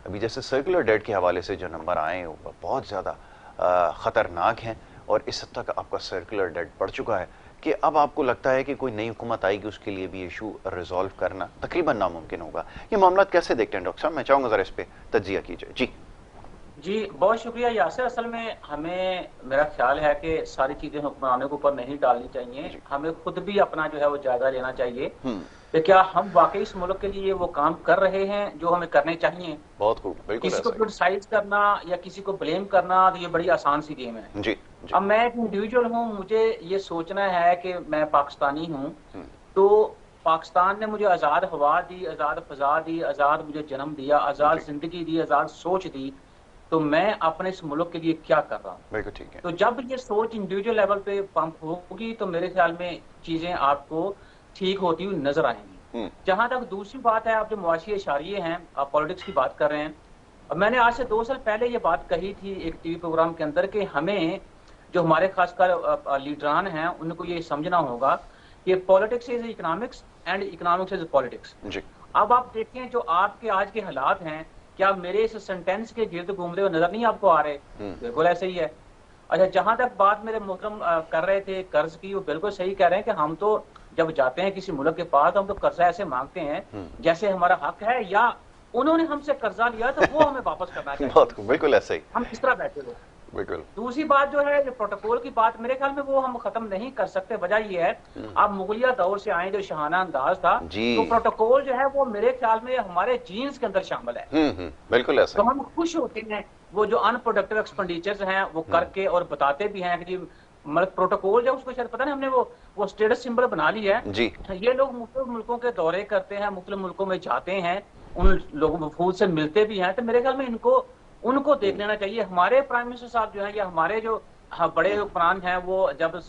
अभी जैसे circular debt के हवाले से जो नंबर आए हैं वो बहुत ज़्यादा ख़तरनाक हैं, और इस हद तक आपका सर्कुलर डेट बढ़ चुका है कि अब आपको लगता है कि कोई नई हुकूमत आएगी उसके लिए भी इशू रिजॉल्व करना तकरीबन नामुमकिन होगा। ये मामला कैसे देखते हैं डॉक्टर साहब? मैं चाहूँगा ज़रा इस पर तज्जिया कीजिए। जी जी, बहुत शुक्रिया यासिर। असल में हमें, मेरा ख्याल है कि सारी चीज़ें हुक्मरानों के ऊपर नहीं डालनी चाहिए। जी। हमें खुद भी अपना जो है वो जायजा लेना चाहिए हम्म। कि क्या हम वाकई इस मुल्क के लिए वो काम कर रहे हैं जो हमें करने चाहिए। बहुत खूब, बिल्कुल किसी को ऐसा क्रिटिसाइज करना या किसी को ब्लेम करना, तो ये बड़ी आसान सी गेम है। ही। जी। जी। अब मैं एक इंडिविजुअल हूँ, मुझे ये सोचना है कि मैं पाकिस्तानी हूँ, हम्म। तो पाकिस्तान ने मुझे आज़ाद हवा दी, आज़ाद फ़ज़ा दी, आज़ाद मुझे जन्म दिया, आज़ाद जी। ज़िंदगी दी, आज़ाद सोच दी। तो मैं अपने इस मुल्क के लिए क्या कर रहा हूँ? बिल्कुल ठीक है। तो जब ये सोच इंडिविजुअल लेवल पे पंप होगी तो मेरे ख्याल में चीज़ें आपको ठीक होती हुई नज़र आएँगी। हम्म। जहाँ तक दूसरी बात है, आप जो मुआशी इशारिये हैं, आप पॉलिटिक्स की बात कर रहे हैं। अब मैंने आज से 2 साल पहले ये बात कही थी एक टीवी प्रोग्राम के अंदर कि हमें, जो हमारे खासकर लीडरान हैं, उनको ये समझना होगा कि politics is economics and economics is politics. जी। अब आप देखें जो आपके आज के हालात हैं, क्या मेरे इस सेंटेंस के गिर्द घूमते हुए नजर नहीं आपको आ रहे? हम्म। बिल्कुल ऐसे ही है। अच्छा, जहां तक बात मेरे मोहतरम कर रहे थे कर्ज की, वो बिल्कुल सही कह रहे हैं कि हम तो जब जाते हैं किसी मुल्क के पास तो हम तो कर्जा ऐसे मांगते हैं हम्म। जैसे हमारा हक है, या उन्होंने हमसे कर्जा लिया तो वो हमें वापस करना बहुत चाहिए। खूब, बिल्कुल ऐसे ही। हम इस तरह बैठे हो। बिल्कुल। दूसरी बात जो है, जो प्रोटोकॉल की बात, मेरे ख्याल में वो हम खत्म नहीं कर सकते। वजह ये है, हम्म। आप मुगलिया दौर से आए, जो शाहाना अंदाज था, जी। तो प्रोटोकॉल जो है वो मेरे ख्याल में हमारे जीन्स के अंदर शामिल है। हम्म। बिल्कुल ऐसा तो ही। हम खुश होते हैं वो जो अनप्रोडक्टिव एक्सपेंडिचर्स हैं वो हम्म। करके, और बताते भी हैं कि जी, मतलब प्रोटोकॉल जो उसको शायद पता नहीं, हमने वो स्टेटस सिंबल बना लिया जी। है। ये लोग मुख्तलिफ मुल्कों के दौरे करते हैं, मुख्तलिफ मुल्कों में जाते हैं, उन लोगों वफूद से मिलते भी हैं। तो मेरे ख्याल में इनको उनको देख हम्म। लेना चाहिए। हमारे प्राइम मिनिस्टर साहब जो है, या हमारे जो बड़े हम्म। हुक्मरान हैं, वो जब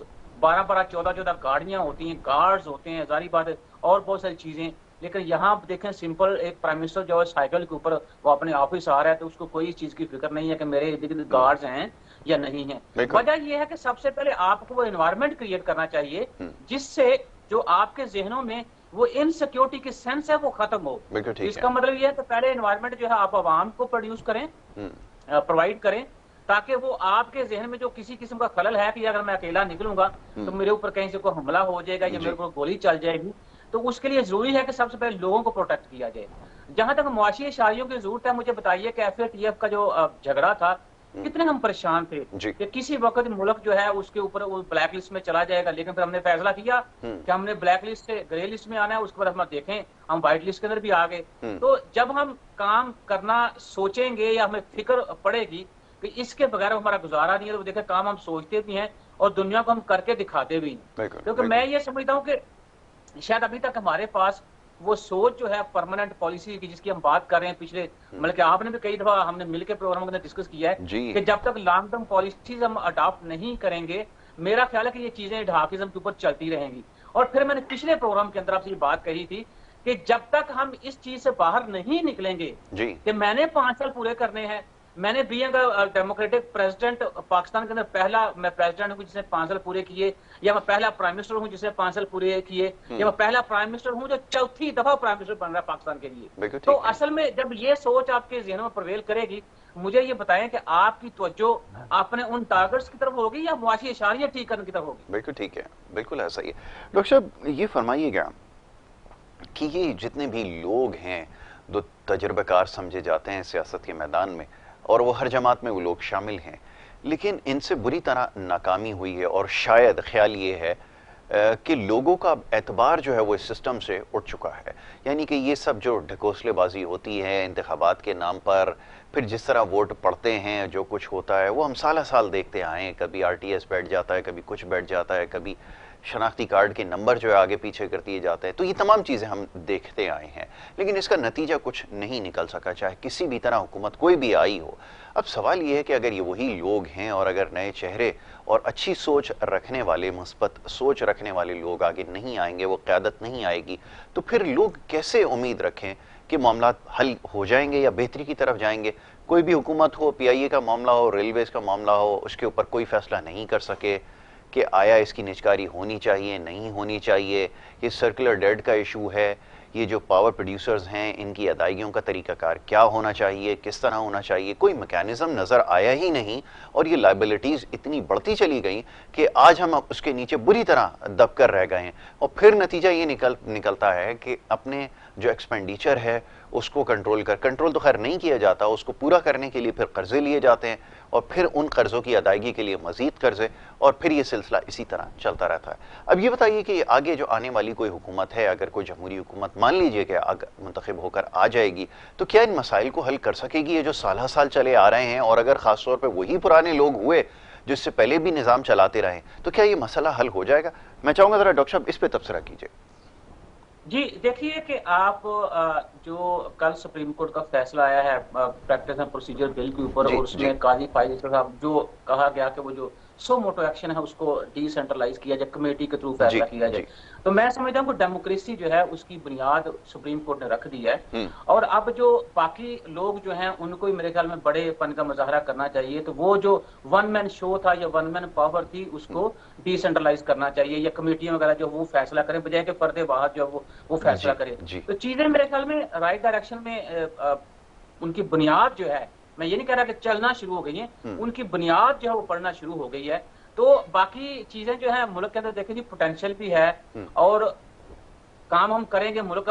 12-12, 14-14 गाड़ियां होती हैं, गार्ड्स होते हैं, जारी बात है, और बहुत सारी चीजें। लेकिन यहाँ आप देखें, सिंपल एक प्राइम मिनिस्टर जो है साइकिल के ऊपर वो अपने ऑफिस आ रहा है, तो उसको कोई इस चीज की फिक्र नहीं है कि मेरे इर्द गिर्द हम्म। गार्ड्स हैं या नहीं है। बिल्कुल। वजह यह है कि सबसे पहले आपको वो एनवायरनमेंट क्रिएट करना चाहिए हम्म। जिससे जो आपके जहनों में वो इनसिक्योरिटी की सेंस है वो खत्म हो। बिल्कुल तो ठीक है। इसका मतलब ये है कि पहले एनवायरनमेंट जो है आप आवाम को प्रोड्यूस करें, हम्म। प्रोवाइड करें, ताकि वो आपके जहन में जो किसी किस्म का खलल है कि अगर मैं अकेला निकलूंगा तो हम्म। मेरे ऊपर कहीं से कोई हमला हो जाएगा या जी। मेरे को गोली चल जाएगी, तो उसके लिए जरूरी है कि सबसे पहले लोगों को प्रोटेक्ट किया जाए। जहां तक मुआशी इशारियों की जरूरत है, मुझे बताइए कि एफएटीएफ का जो झगड़ा था, हम्म। कितने हम परेशान थे जी। कि किसी वक्त मुल्क जो है उसके ऊपर वो ब्लैक लिस्ट में चला जाएगा, लेकिन फिर हमने फैसला किया हम्म। कि हमने ब्लैक लिस्ट से ग्रे लिस्ट में आना है। उसके बाद हम देखें, हम व्हाइट लिस्ट के अंदर भी आ गए। हम्म। तो जब हम काम करना सोचेंगे या हमें फिक्र पड़ेगी कि इसके बगैर हमारा गुजारा नहीं है, तो देखे काम हम सोचते भी हैं और दुनिया को हम करके दिखाते भी हैं। बिल्कुल क्योंकि बिल्कुल। मैं ये समझता हूँ कि शायद अभी तक हमारे पास वो सोच जो है परमानेंट पॉलिसी की, जिसकी हम बात कर रहे हैं पिछले, हम्म। मतलब कि आपने भी कई दफा हमने मिलकर प्रोग्राम के अंदर डिस्कस किया है जी। कि जब तक लॉन्ग टर्म पॉलिसीज हम अडॉप्ट नहीं करेंगे, मेरा ख्याल है कि ये चीजें ढाकिज्म के ऊपर चलती रहेंगी। और फिर मैंने पिछले प्रोग्राम के अंदर आपसे ये बात कही थी कि जब तक हम इस चीज से बाहर नहीं निकलेंगे जी। कि मैंने 5 साल पूरे करने हैं, मैंने बीइंग डेमोक्रेटिक प्रेसिडेंट, पाकिस्तान के अंदर पहला मैं प्रेसिडेंट हूं जिसने 5 साल पूरे किए, या मैं पहला प्राइम मिनिस्टर हूं जिसने 5 साल पूरे किए, या मैं पहला प्राइम मिनिस्टर हूं जो चौथी दफा प्राइम मिनिस्टर बन रहा है पाकिस्तान के लिए। बिल्कुल तो ठीक है। असल में जब ये सोच आपके जहनों में प्रवेल करेगी, मुझे ये बताएं कि आपकी तवज्जो अपने उन टारगेट्स की तरफ होगी या मुआशी इशारियां ठीक करने की तरफ होगी? बिल्कुल ठीक है। बिल्कुल ऐसा ही है। डॉक्टर साहब, ये फरमाइएगा कि ये जितने भी लोग हैं जो तजर्बेकार समझे जाते हैं सियासत के मैदान में, और वो हर जमात में वो लोग शामिल हैं, लेकिन इनसे बुरी तरह नाकामी हुई है, और शायद ख्याल ये है कि लोगों का एतबार जो है वो इस सिस्टम से उठ चुका है। यानी कि ये सब जो ढकोसलेबाजी होती है इंतखाबात के नाम पर, फिर जिस तरह वोट पड़ते हैं, जो कुछ होता है वो हम साल साल देखते आए हैं। कभी आरटीएस बैठ जाता है, कभी कुछ बैठ जाता है, कभी शनाख्ती कार्ड के नंबर जो है आगे पीछे कर दिए जाते हैं। तो ये तमाम चीज़ें हम देखते आए हैं, लेकिन इसका नतीजा कुछ नहीं निकल सका, चाहे किसी भी तरह हुकूमत कोई भी आई हो। अब सवाल ये है कि अगर ये वही लोग हैं और अगर नए चेहरे और अच्छी सोच रखने वाले, मुस्बत सोच रखने वाले लोग आगे नहीं आएंगे, वो क़यादत नहीं आएगी, तो फिर लोग कैसे उम्मीद रखें कि मामला हल हो जाएंगे या बेहतरी की तरफ जाएंगे? कोई भी हुकूमत हो, पीआईए का मामला हो, रेलवेज़ का मामला हो, उसके ऊपर कोई फैसला नहीं कर सके कि आया इसकी निजकारी होनी चाहिए, नहीं होनी चाहिए, ये सर्कुलर डेट का इशू है, ये जो पावर प्रोड्यूसर्स हैं इनकी अदायगियों का तरीकाकार क्या होना चाहिए, किस तरह होना चाहिए, कोई मैकेनिज्म नज़र आया ही नहीं। और ये लाइबिलिटीज़ इतनी बढ़ती चली गई कि आज हम उसके नीचे बुरी तरह दबकर रह गए हैं। और फिर नतीजा ये निकलता है कि अपने जो एक्सपेंडिचर है उसको कंट्रोल तो खैर नहीं किया जाता, उसको पूरा करने के लिए फिर कर्जे लिए जाते हैं और फिर उन कर्जों की अदायगी के लिए मजीद कर्जे, और फिर ये सिलसिला इसी तरह चलता रहता है। अब ये बताइए कि आगे जो आने वाली कोई हुकूमत है, अगर कोई जमहूरी हुकूमत मान लीजिए कि मुंतखब होकर आ जाएगी, तो क्या इन मसाइल को हल कर सकेगी? ये जो साल साल चले आ रहे हैं, और अगर खास तौर पर वही पुराने लोग हुए जो इससे पहले भी निज़ाम चलाते रहे, तो क्या ये मसला हल हो जाएगा? मैं चाहूँगा ज़रा डॉक्टर साहब इस पर तबसरा कीजिए। जी देखिए कि आप जो कल सुप्रीम कोर्ट का फैसला आया है प्रैक्टिस एंड प्रोसीजर बिल के ऊपर, और उसमें काजी फाइज साहब जो कहा गया कि वो जो सो मोटो एक्शन है उसको डिसेंट्रलाइज किया जाए, कमेटी के थ्रू फैसला किया जाए, तो मैं समझता हूँ कि डेमोक्रेसी जो है उसकी बुनियाद सुप्रीम कोर्ट ने रख दी है। और अब जो बाकी लोग जो हैं उनको ही मेरे ख्याल में बड़ेपन का मुजाहरा करना चाहिए। तो वो जो वन मैन शो था या वन मैन पावर थी उसको डिसेंट्रलाइज करना चाहिए, या कमेटियां वगैरह जो वो फैसला करें बजाय के फर्दे बाहर जो वो फैसला करे। तो चीजें मेरे ख्याल में राइट डायरेक्शन में उनकी बुनियाद जो है, मैं ये नहीं कह रहा कि चलना शुरू हो गई है, उनकी बुनियाद जो है वो पढ़ना शुरू हो गई है। तो बाकी चीजें जो है मुल्क के अंदर देखें जी पोटेंशियल भी है, और काम हम करेंगे, मुल्क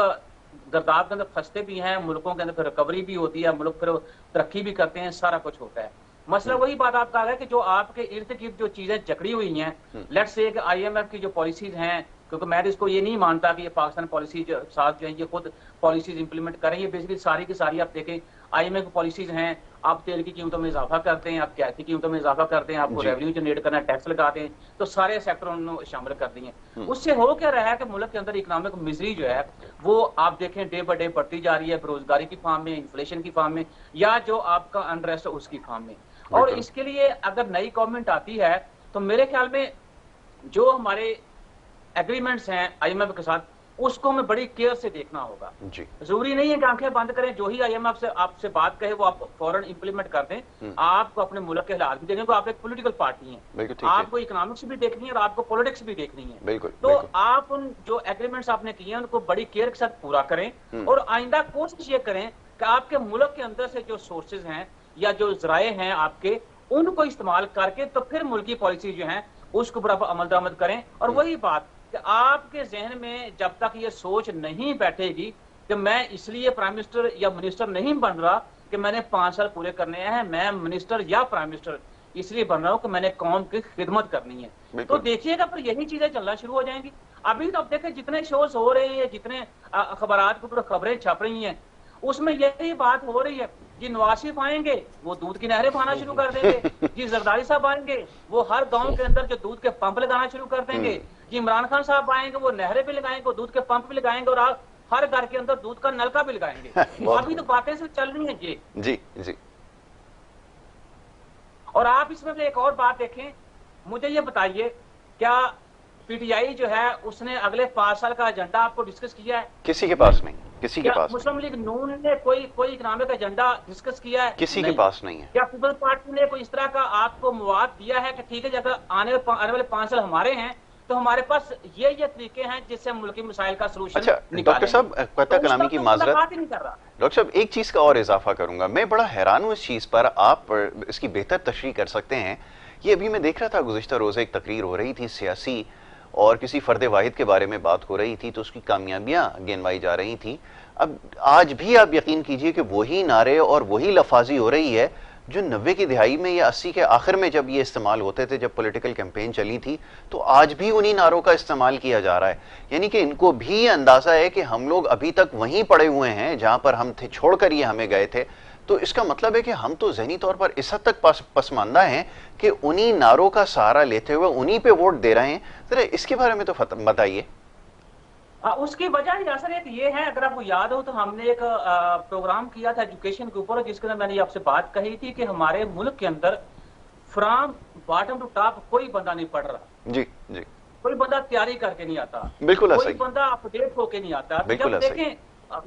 गर्दाब के अंदर फंसते भी हैं, मुल्कों के अंदर फिर रिकवरी भी होती है, मुल्क फिर तरक्की भी करते हैं, सारा कुछ होता है। मसला वही बात आप कहा है कि जो आपके इर्द गिर्द जो चीजें जकड़ी हुई हैं, लेट्स से कि IMF की जो पॉलिसीज हैं, क्योंकि मैं इसको ये नहीं मानता कि ये पाकिस्तान पॉलिसी साथ जो है ये खुद पॉलिसीज इंप्लीमेंट करें, ये बेसिकली सारी की सारी आप देखें IMF की पॉलिसीज हैं। आप तेल की कीमतों में इजाफा करते हैं, आप गैस की कीमतों में इजाफा करते हैं, आपको रेवेन्यू जनरेट करना है, टैक्स लगाते हैं, तो सारे सेक्टर उन्होंने शामिल कर दिए। उससे हो क्या रहा है कि मुल्क के अंदर इकोनॉमिक मिजरी जो है वो आप देखें डे बाय डे बढ़ती जा रही है, बेरोजगारी की फॉर्म में, इन्फ्लेशन की फॉर्म में, या जो आपका अनरेस्ट है उसकी फॉर्म में। और इसके लिए अगर नई गवर्नमेंट आती है तो मेरे ख्याल में जो हमारे एग्रीमेंट्स हैं IMF के साथ उसको हमें बड़ी केयर से देखना होगा। जरूरी नहीं है कि आंखें बंद करें, जो ही IMF से आपसे बात कहे वो आप फौरन इंप्लीमेंट कर दें। आपको अपने मुल्क के हालात भी देखने को, आप एक पॉलिटिकल पार्टी हैं, आपको इकोनॉमिक्स भी देखनी है और आपको पॉलिटिक्स भी देखनी है। तो आप उन जो एग्रीमेंट्स आपने किए हैं उनको बड़ी केयर के साथ पूरा करें, और आइंदा कोशिश ये करें कि आपके मुल्क के अंदर से जो सोर्सेज हैं या जो जराए हैं आपके, उनको इस्तेमाल करके तो फिर मुल्क की पॉलिसी जो है उसके ऊपर आप अमल दरामद करें। और वही बात कि आपके जहन में जब तक ये सोच नहीं बैठेगी कि मैं इसलिए प्राइम मिनिस्टर या मिनिस्टर नहीं बन रहा कि मैंने 5 साल पूरे करने हैं, मैं मिनिस्टर या प्राइम मिनिस्टर इसलिए बन रहा हूं कि मैंने कौम की खिदमत करनी है, तो देखिएगा फिर यही चीजें चलना शुरू हो जाएंगी। अभी तो आप देखें जितने शोज हो रहे हैं, जितने अखबारात के ऊपर खबरें छप रही हैं, उसमें यही बात हो रही है। जी नवाज शरीफ आएंगे वो दूध की नहरें बहाना शुरू कर देंगे, जी जरदारी साहब आएंगे वो हर गांव के अंदर जो दूध के पंप लगाना शुरू कर देंगे, जी इमरान खान साहब आएंगे वो नहरें भी लगाएंगे, वो दूध के पंप भी लगाएंगे, और हर घर के अंदर दूध का नलका भी लगाएंगे। अभी तो बातें सिर्फ चल रही हैं जी। और आप इसमें एक और बात देखें, मुझे ये बताइए क्या PTI जो है उसने अगले 5 साल का एजेंडा आपको डिस्कस किया है? किसी के पास नहीं, किसी के पास। मुस्लिम लीग नून ने कोई इकोनॉमिक एजेंडा डिस्कस किया है? किसी के पास नहीं है। क्या पीपल्स पार्टी ने कोई इस तरह का आपको मवाद दिया है कि ठीक है अगर आने वाले 5 साल हमारे हैं तो हमारे पास ये तरीके हैं जिससे मुल्की मसाइल का सलूशन निकालेंगे? डॉक्टर साहब क़त्ता कलामी की माजरत, डॉक्टर साहब एक चीज का और इजाफा करूंगा, मैं बड़ा हैरान हूं इस चीज पर, आप इसकी बेहतर तशरीह कर सकते हैं। ये अभी मैं देख रहा था गुज़िश्ता रोज़ एक तकरीर हो रही थी सियासी, और किसी फर्द वाहिद के बारे में बात हो रही थी, तो उसकी कामयाबियां गिनवाई जा रही थी। अब आज भी आप यकीन कीजिए कि वही नारे और वही लफाजी हो रही है जो 90 की दिहाई में या 80 के आखिर में जब ये इस्तेमाल होते थे, जब पॉलिटिकल कैंपेन चली थी, तो आज भी उन्हीं नारों का इस्तेमाल किया जा रहा है। यानी कि इनको भी अंदाजा है कि हम लोग अभी तक वहीं पड़े हुए हैं जहां पर हम थे, छोड़कर ये हमें गए थे। तो इसका मतलब है कि हम तो ज़हनी तौर पर इस हद तक पसमानदा हैं कि उन्हीं नारों का सहारा लेते हुए उन्हीं पे वोट दे रहे हैं। जरा इसके बारे में तो बताइए। उसकी वजह असर एक ये है, अगर आपको याद हो तो हमने एक प्रोग्राम किया था एजुकेशन के ऊपर, जिसके अंदर मैंने आपसे बात कही थी कि हमारे मुल्क के अंदर फ्रॉम बॉटम टू टॉप कोई बंदा नहीं पढ़ रहा। जी। कोई बंदा तैयारी करके नहीं आता, बिल्कुल कोई बंदा अपडेट होके नहीं आता। जब देखें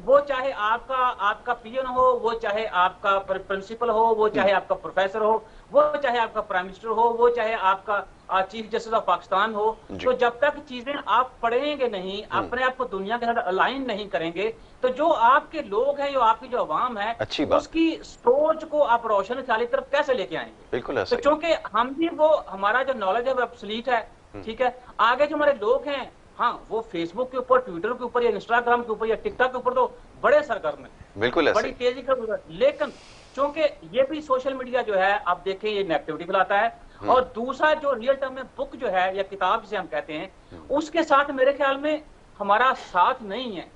वो चाहे आपका आपका पीएन हो, वो चाहे आपका प्रिंसिपल हो, वो चाहे आपका प्रोफेसर हो, वो चाहे आपका प्राइम मिनिस्टर हो, वो चाहे आपका चीफ जस्टिस ऑफ पाकिस्तान हो, तो जब तक चीजें आप पढ़ेंगे नहीं, अपने आप को दुनिया के साथ अलाइन नहीं करेंगे, तो जो आपके लोग हैं, जो आपकी जो अवाम है, अच्छी बात, उसकी सोच को आप रोशन ख्याली तरफ कैसे लेके आएंगे? बिल्कुल तो क्योंकि हम भी वो हमारा जो नॉलेज है वो अपसलीट है, ठीक है। आगे जो हमारे लोग हैं, हाँ, वो फेसबुक के ऊपर, ट्विटर के ऊपर या इंस्टाग्राम के ऊपर या टिकटॉक के ऊपर तो बड़े सरगर्म है, बिल्कुल बड़ी तेजी का, लेकिन क्योंकि ये भी सोशल मीडिया जो है आप देखें ये नेगेटिविटी फैलाता है, और दूसरा जो रियल टर्म में बुक जो है या किताब जिसे हम कहते हैं, उसके साथ मेरे ख्याल में हमारा साथ नहीं है,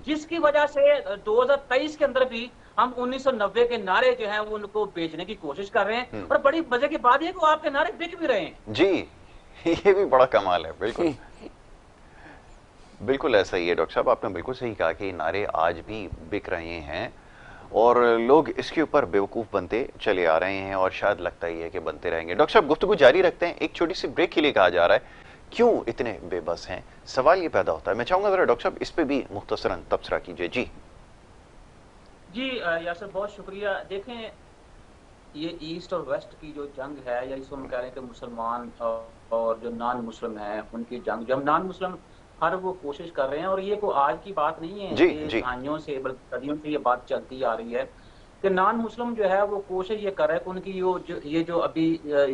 जिसकी वजह से 2023 के अंदर भी हम 1990 के नारे जो हैं वो उनको बेचने की कोशिश कर रहे हैं, और बड़ी मजे की बात है कि आपके नारे बिक भी रहे हैं जी। ये भी बड़ा कमाल है। बिल्कुल बिल्कुल ऐसा ही है डॉक्टर साहब, आपने बिल्कुल सही कहा कि नारे आज भी बिक रहे हैं और लोग इसके ऊपर बेवकूफ़ बनते चले आ रहे हैं और शायद लगता ही है कि बनते रहेंगे। डॉक्टर साहब गुफ्तगू जारी रखते हैं, एक छोटी सी ब्रेक के लिए कहा जा रहा है, क्यों इतने बेबस हैं? सवाल ये पैदा होता है, मैं चाहूंगा जरा डॉक्टर साहब इस पे भी मुख्तसरन तबसरा कीजिए। जी जी यासर, बहुत शुक्रिया। देखें, ये ईस्ट और वेस्ट की जो जंग है, या इसको हम कह रहे हैं कि मुसलमान और जो नॉन मुस्लिम है उनकी जंग, जो हम नॉन मुस्लिम हर वो कोशिश कर रहे हैं, और ये कोई आज की बात नहीं है, ये दहाइयों से बल्कि सदियों से ये बात चलती आ रही है कि नॉन मुस्लिम जो है वो कोशिश ये कर रहा है कि उनकी ये जो अभी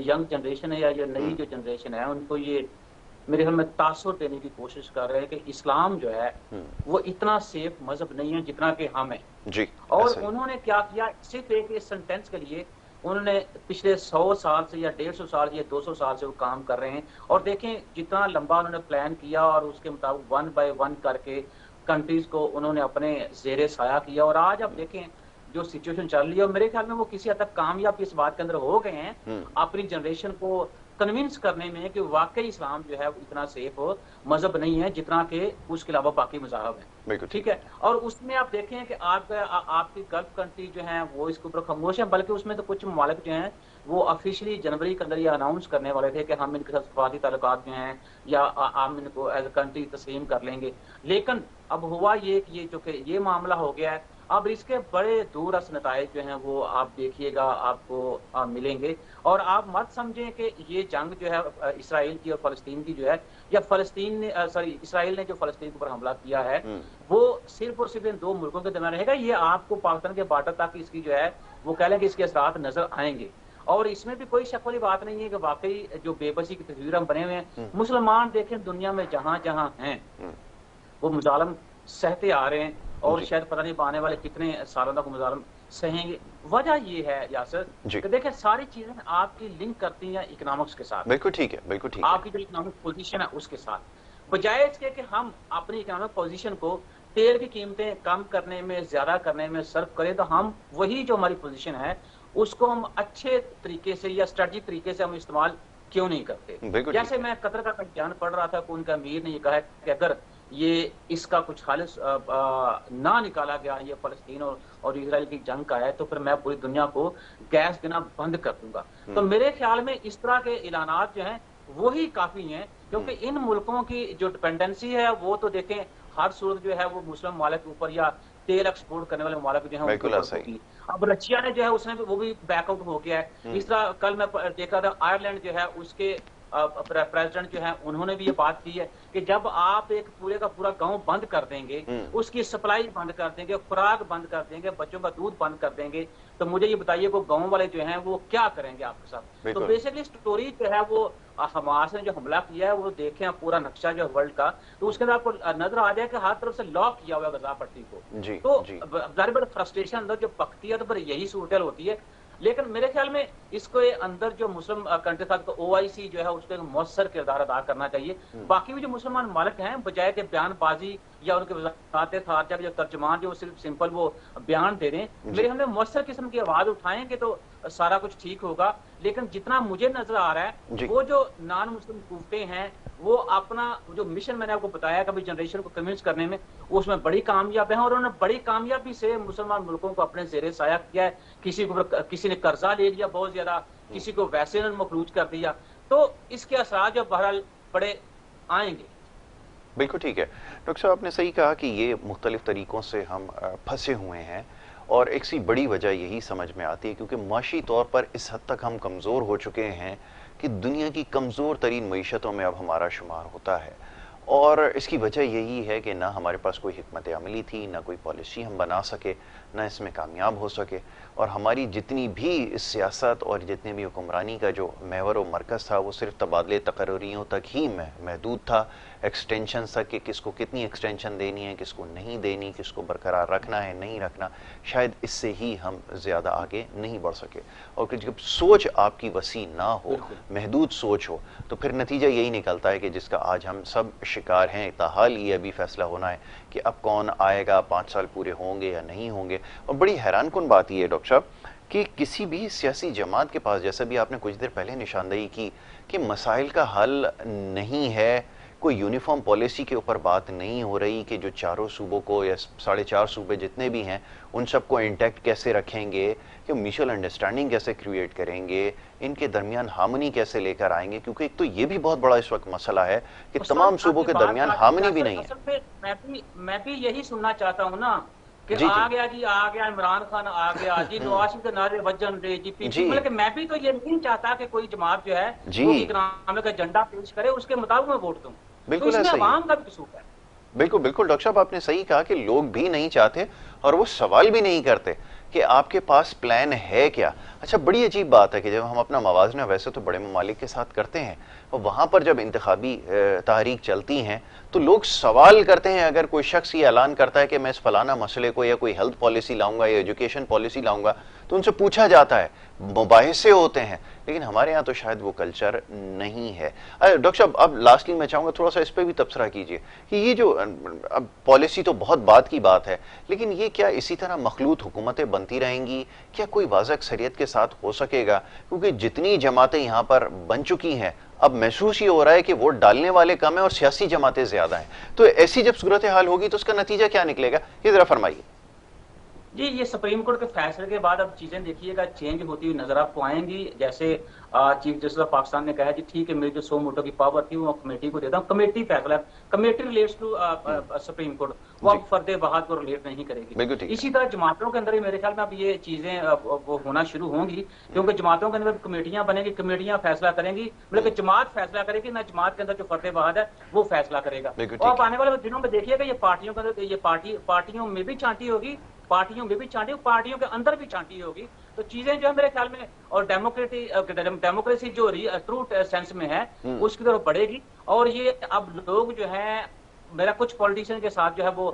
यंग जनरेशन है या ये नई जो जनरेशन है, उनको ये मेरे ख्याल में तासुर देने की कोशिश कर रहे हैं कि इस्लाम जो है वो इतना सेफ मजहब नहीं है जितना कि हम है जी। और उन्होंने क्या किया, सिर्फ एक इस सेंटेंस के लिए उन्होंने पिछले 100 साल से या 150 साल या 200 साल से वो काम कर रहे हैं। और देखें जितना लंबा उन्होंने प्लान किया और उसके मुताबिक 1 बाय 1 करके कंट्रीज को उन्होंने अपने जेरे साया किया, और आज आप देखें जो सिचुएशन चल रही है, और मेरे ख्याल में वो किसी हद तक कामयाब इस बात के अंदर हो गए हैं अपनी जनरेशन को कन्विंस करने में कि वाकई इस्लाम जो है वो इतना सेफ मजहब नहीं है जितना कि उसके अलावा बाकी मज़ाहब है, ठीक है। और उसमें आप देखें कि आपकी गल्फ कंट्री जो है वो इसके ऊपर खामोश है, बल्कि उसमें तो कुछ ममालिक जो हैं वो ऑफिशियली जनवरी के अंदर ये अनाउंस करने वाले थे कि हम इनके साथ सफारती ताल्लुकात जो हैं या हम इनको एज ए कंट्री तस्लीम कर लेंगे। लेकिन अब हुआ ये कि ये जो कि ये मामला हो गया है, अब इसके बड़े दूरअस नताइज जो हैं वो आप देखिएगा आपको मिलेंगे। और आप मत समझें कि ये जंग जो है इसराइल की और फलस्तीन की जो है, या फलस्तीन ने इसराइल ने जो फलस्तीन के ऊपर हमला किया है वो सिर्फ और सिर्फ इन दो मुल्कों के दरमियान रहेगा। ये आपको पाकिस्तान के बॉर्डर तक इसकी जो है वो कह लें कि इसके असरात नजर आएंगे। और इसमें भी कोई शक वाली बात नहीं है कि वाकई जो बेबसी की तस्वीर हम बने हुए हैं, मुसलमान देखें दुनिया में जहां जहां हैं वो मुजालम सहते आ रहे हैं, और शायद पता नहीं आने वाले कितने सालों तक मुजालम सहेंगे। वजह ये है यासर कि देखिए सारी चीजें आपकी लिंक करती हैं इकोनॉमिक्स के साथ। बिल्कुल ठीक है, बिल्कुल ठीक है। आपकी जो इकोनॉमिक पोजीशन है उसके साथ, बजाय इसके कि हम अपनी इकोनॉमिक पोजीशन को तेल की कीमतें कम करने में, ज्यादा करने में सर्व करें, तो हम वही जो हमारी पोजीशन है उसको हम अच्छे तरीके से या स्ट्रेटेजिक तरीके से हम इस्तेमाल क्यों नहीं करते। जैसे मैं कतर का बयान पढ़ रहा था कि उनका अमीर ने ये कहा कि अगर ये इसका कुछ खालिस ना निकाला गया ये फलस्तीन और इजराइल की जंग का है, तो फिर मैं पूरी दुनिया को गैस देना बंद कर दूंगा। तो मेरे ख्याल में इस तरह के ऐलानात जो हैं वही काफी हैं, क्योंकि इन मुल्कों की जो डिपेंडेंसी है वो तो देखें हर सूरत जो है वो मुस्लिम मालिक के ऊपर या तेल एक्सपोर्ट करने वाले मालिक जो है। अब रशिया ने जो है उसने वो भी बैकआउट हो गया है। इस तरह कल मैं देख रहा था आयरलैंड जो है उसके प्रेसिडेंट जो है उन्होंने भी ये बात की है कि जब आप एक पूरे का पूरा गांव बंद कर देंगे, उसकी सप्लाई बंद कर देंगे, खुराक बंद कर देंगे, बच्चों का दूध बंद कर देंगे, तो मुझे ये बताइए वो गांव वाले जो हैं वो क्या करेंगे आपके साथ। तो बेसिकली स्टोरी जो है वो हमास ने जो हमला किया है वो देखें आप पूरा नक्शा जो वर्ल्ड का, तो उसके अंदर आपको नजर आ जाए कि हर तरफ से लॉक किया हुआ गजा पट्टी को। तो बड़े फ्रस्ट्रेशन अंदर जो पकती है तो फिर यही सूरत होती है। लेकिन मेरे ख्याल में इसको अंदर जो मुस्लिम कंट्री था तो OIC जो है उसको एक मौसर किरदार अदा करना चाहिए। बाकी भी जो मुसलमान मालिक हैं बजाय के बयानबाजी या उनके वजारत खारजा के जो तर्जमान जो सिर्फ सिंपल वो बयान दे दें, मेरे ख्याल में मौसर किस्म की आवाज उठाएंगे तो सारा कुछ ठीक होगा। लेकिन जितना मुझे नजर आ रहा है वो जो नॉन मुस्लिम कुफ्ते हैं वो अपना जो मिशन मैंने आपको बताया कभी जनरेशन को कन्विंस करने में उसमें बड़ी कामयाब है, और उन्होंने बड़ी कामयाबी से मुसलमान मुल्कों को अपने जेरे साया किया है। किसी ने कर्जा ले लिया बहुत ज्यादा, किसी को वैसे मखलूज कर दिया, तो इसके असर जो बहरहाल बड़े आएंगे। बिल्कुल ठीक है। डॉक्टर साहब, आपने सही कहा कि ये मुख्तलिफ तरीकों से हम फंसे हुए हैं, और एक सी बड़ी वजह यही समझ में आती है क्योंकि माशी तौर पर इस हद तक हम कमज़ोर हो चुके हैं कि दुनिया की कमज़ोर तरीन मईशतों में अब हमारा शुमार होता है। और इसकी वजह यही है कि ना हमारे पास कोई हिकमत अमली थी, ना कोई पॉलिसी हम बना सके, ना इसमें कामयाब हो सके। और हमारी जितनी भी सियासत और जितने भी हुक्मरानी का जो महवर व मरकज़ था वो सिर्फ तबादले तकर्रियों तक ही महदूद था, एक्सटेंशन तक कि किसको कितनी एक्सटेंशन देनी है, किसको नहीं देनी, किसको बरकरार रखना है नहीं रखना। शायद इससे ही हम ज़्यादा आगे नहीं बढ़ सके। और जब सोच आपकी वसी ना हो, महदूद सोच हो, तो फिर नतीजा यही निकलता है कि जिसका आज हम सब शिकार हैं। ताहाल ये अभी फैसला होना है कि अब कौन आएगा, 5 साल पूरे होंगे या नहीं होंगे। और बड़ी हैरान कुन बात यह है डॉक्टर साहब कि किसी भी सियासी जमात के पास, जैसा भी आपने कुछ देर पहले निशानदेही की, कि मसाइल का हल नहीं है, कोई यूनिफॉर्म पॉलिसी के ऊपर बात नहीं हो रही कि जो चारों सूबों को या 4.5 सूबे जितने भी हैं उन सबको इंटैक्ट कैसे रखेंगे, कि म्यूचुअल अंडरस्टैंडिंग कैसे क्रिएट करेंगे, इनके दरमियान हार्मनी कैसे लेकर आएंगे। क्योंकि एक तो ये भी बहुत बड़ा इस वक्त मसला है कि तमाम सूबों के दरमियान हार्मनी भी नहीं है। मैं भी यही सुनना चाहता हूँ ना कि जी आ जी गया जी, आ गया इमरान खान, आ गया जी, नवाज शरीफ के नारे वजन दे जी, जी मतलब कि मैं भी तो ये नहीं चाहता कि कोई जमात जो है जी वो इकनॉमिक एजेंडा पेश करे, उसके मुताबिक मैं वोट दूं। तो बिल्कुल इसमें ऐसा ही है। अवाम का भी कसूर है। बिल्कुल बिल्कुल डॉक्टर साहब, आपने सही कहा कि लोग भी नहीं चाहते और वो सवाल भी नहीं करते कि आपके पास प्लान है क्या। अच्छा, बड़ी अजीब बात है कि जब हम अपना मवाजना वैसे तो बड़े ममालिक के साथ करते हैं, और वहाँ पर जब इंतखाबी तहरीक चलती हैं तो लोग सवाल करते हैं। अगर कोई शख्स ये ऐलान करता है कि मैं इस फलाना मसले को या कोई हेल्थ पॉलिसी लाऊंगा या एजुकेशन पॉलिसी लाऊंगा, तो उनसे पूछा जाता है, मुबाहिसे होते हैं। लेकिन हमारे यहाँ तो शायद वो कल्चर नहीं है। डॉक्टर साहब, अब लास्टली मैं चाहूँगा थोड़ा सा इस पर भी तबसरा कीजिए कि ये जो अब पॉलिसी तो बहुत बात की बात है, लेकिन ये क्या इसी तरह मखलूत हुकूमतें बनती रहेंगी? क्या कोई वाज़ह अक्सरियत के साथ हो सकेगा? क्योंकि जितनी जमातें यहाँ पर बन चुकी हैं, अब महसूस ये हो रहा है कि वोट डालने वाले कम है और सियासी जमातें ज्यादा हैं। तो ऐसी जब सूरत हाल होगी तो उसका नतीजा क्या निकलेगा, ये जरा फरमाइए। जी, ये सुप्रीम कोर्ट के फैसले के बाद अब चीजें देखिएगा चेंज होती हुई नजर आपको आएंगी। जैसे चीफ जस्टिस ऑफ पाकिस्तान ने कहा जी ठीक है, मेरी जो 100 वोटों की पावर थी वो कमेटी को देता हूँ, कमेटी फैसला, committee relates to supreme court, वो अब फर्दे बहाद को रिलेट नहीं करेगी। इसी तरह जमातों के अंदर ही मेरे ख्याल में अब ये चीजें वो होना शुरू होंगी, क्योंकि जमातों के अंदर कमेटियां बनेगी, कमेटियां फैसला करेंगी, मतलब कि जमात फैसला करेगी ना, जमात के अंदर जो फर्दे बहाद है वो फैसला करेगा। और अब आने वाले दिनों में देखिएगा ये पार्टियों के अंदर, ये पार्टियों में भी छांटी होगी, पार्टियों में भी छांटी, पार्टियों के अंदर भी छांटी होगी। तो चीजें जो है मेरे ख्याल में, और डेमोक्रेसी जो ट्रू सेंस में है उसकी तरफ बढ़ेगी। और ये अब लोग जो है, मेरा कुछ पॉलिटिशियन के साथ जो है वो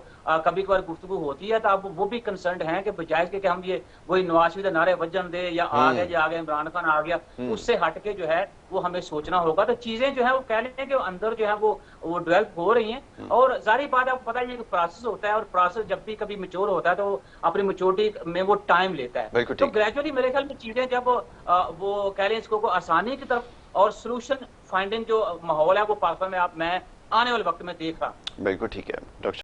कभी कभार गुफ्तगू होती है, तो अब वो भी कंसर्न है कि बजाय कि हम ये वही नवाज शरीफ नारे वजन दे या आ गया इमरान खान आ गया, उससे हटके जो है वो हमें सोचना होगा। तो चीजें जो है वो कह लें कि अंदर जो है वो डेवलप हो रही हैं। और जारी बात है, आपको पता है ये प्रोसेस होता है, और प्रोसेस जब भी कभी मैच्योर होता है तो अपनी मैच्योरिटी में वो टाइम लेता है। तो ग्रेजुअली मेरे ख्याल में चीजें जब वो कह लें इसको आसानी की तरफ और सोल्यूशन फाइंडिंग जो माहौल है वो पाकिस्तान में मैं आने वाले वक्त में देख रहा। बिल्कुल ठीक है डॉक्टर।